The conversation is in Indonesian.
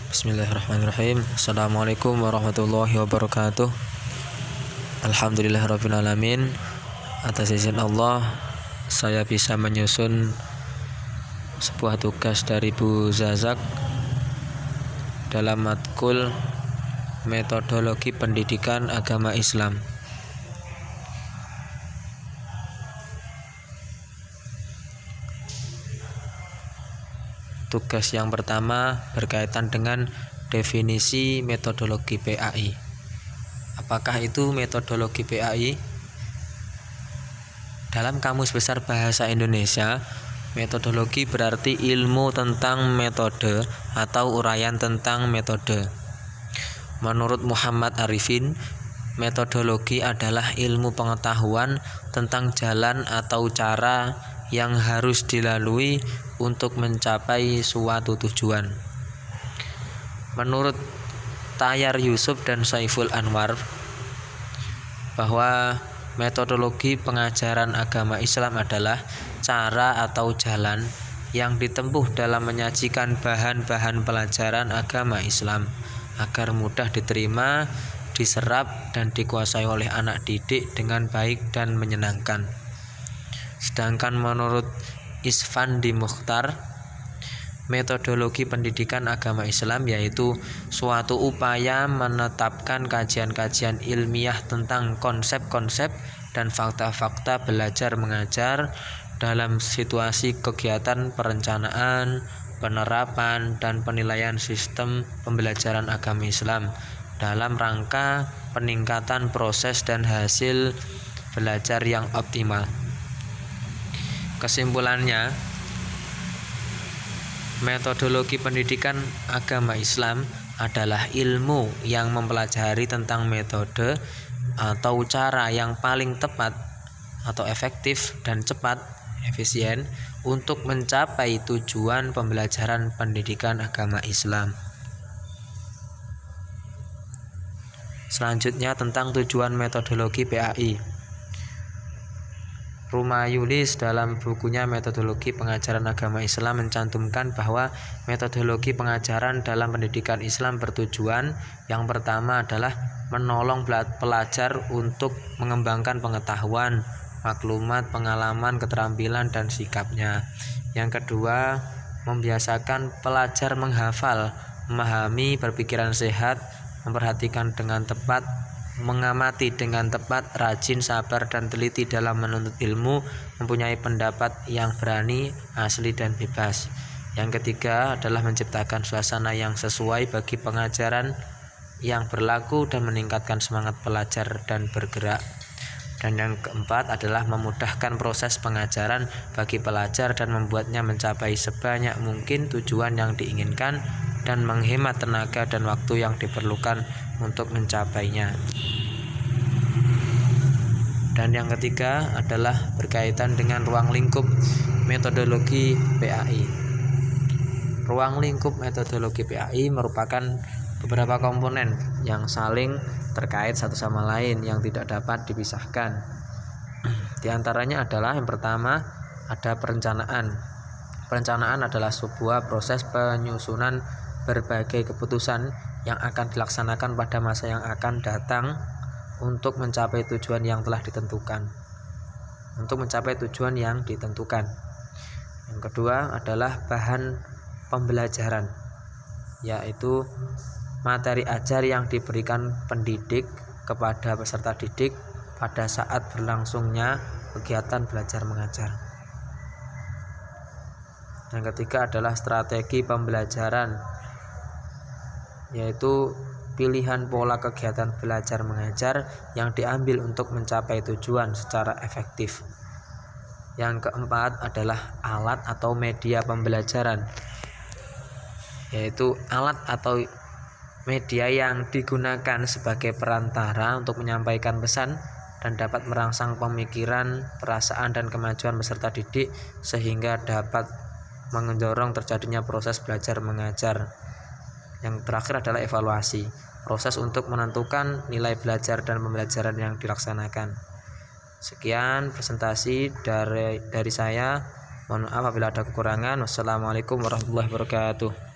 Bismillahirrahmanirrahim. Assalamualaikum warahmatullahi wabarakatuh. Alhamdulillahirabbil alamin. Atas izin Allah, saya bisa menyusun sebuah tugas dari Bu Zazak dalam matkul metodologi pendidikan agama Islam. Tugas yang pertama berkaitan dengan definisi metodologi PAI. Apakah itu metodologi PAI? Dalam Kamus Besar Bahasa Indonesia, metodologi berarti ilmu tentang metode atau uraian tentang metode. Menurut Muhammad Arifin, metodologi adalah ilmu pengetahuan tentang jalan atau cara yang harus dilalui untuk mencapai suatu tujuan. Menurut Tayar Yusuf dan Saiful Anwar, bahwa metodologi pengajaran agama Islam adalah cara atau jalan yang ditempuh dalam menyajikan bahan-bahan pelajaran agama Islam agar mudah diterima, diserap, dan dikuasai oleh anak didik dengan baik dan menyenangkan. Sedangkan menurut Isfandi Mukhtar, metodologi pendidikan agama Islam yaitu suatu upaya menetapkan kajian-kajian ilmiah tentang konsep-konsep dan fakta-fakta belajar mengajar dalam situasi kegiatan perencanaan, penerapan, dan penilaian sistem pembelajaran agama Islam dalam rangka peningkatan proses dan hasil belajar yang optimal. Kesimpulannya, metodologi pendidikan agama Islam adalah ilmu yang mempelajari tentang metode atau cara yang paling tepat atau efektif dan cepat, efisien untuk mencapai tujuan pembelajaran pendidikan agama Islam. Selanjutnya tentang tujuan metodologi PAI. Rumayulis dalam bukunya Metodologi Pengajaran Agama Islam mencantumkan bahwa metodologi pengajaran dalam pendidikan Islam bertujuan yang pertama adalah menolong pelajar untuk mengembangkan pengetahuan, maklumat, pengalaman, keterampilan, dan sikapnya. Yang kedua, membiasakan pelajar menghafal, memahami, berpikiran sehat, memperhatikan dengan tepat, mengamati dengan tepat, rajin, sabar, dan teliti dalam menuntut ilmu, mempunyai pendapat yang berani, asli, dan bebas. Yang ketiga adalah menciptakan suasana yang sesuai bagi pengajaran yang berlaku dan meningkatkan semangat pelajar dan bergerak. Dan yang keempat adalah memudahkan proses pengajaran bagi pelajar dan membuatnya mencapai sebanyak mungkin tujuan yang diinginkan dan menghemat tenaga dan waktu yang diperlukan untuk mencapainya. Dan yang ketiga adalah berkaitan dengan ruang lingkup metodologi PAI. Ruang lingkup metodologi PAI merupakan beberapa komponen yang saling terkait satu sama lain yang tidak dapat dipisahkan. Di antaranya adalah yang pertama ada perencanaan. Perencanaan adalah sebuah proses penyusunan berbagai keputusan yang akan dilaksanakan pada masa yang akan datang untuk mencapai tujuan yang telah ditentukan. Yang kedua adalah bahan pembelajaran, yaitu materi ajar yang diberikan pendidik kepada peserta didik pada saat berlangsungnya kegiatan belajar mengajar. Yang ketiga adalah strategi pembelajaran, yaitu pilihan pola kegiatan belajar mengajar yang diambil untuk mencapai tujuan secara efektif. Yang keempat adalah alat atau media pembelajaran, yaitu alat atau media yang digunakan sebagai perantara untuk menyampaikan pesan dan dapat merangsang pemikiran, perasaan, dan kemajuan peserta didik sehingga dapat mendorong terjadinya proses belajar mengajar. Yang terakhir adalah evaluasi, proses untuk menentukan nilai belajar dan pembelajaran yang dilaksanakan. Sekian presentasi dari saya. Mohon maaf apabila ada kekurangan. Wassalamualaikum warahmatullahi wabarakatuh.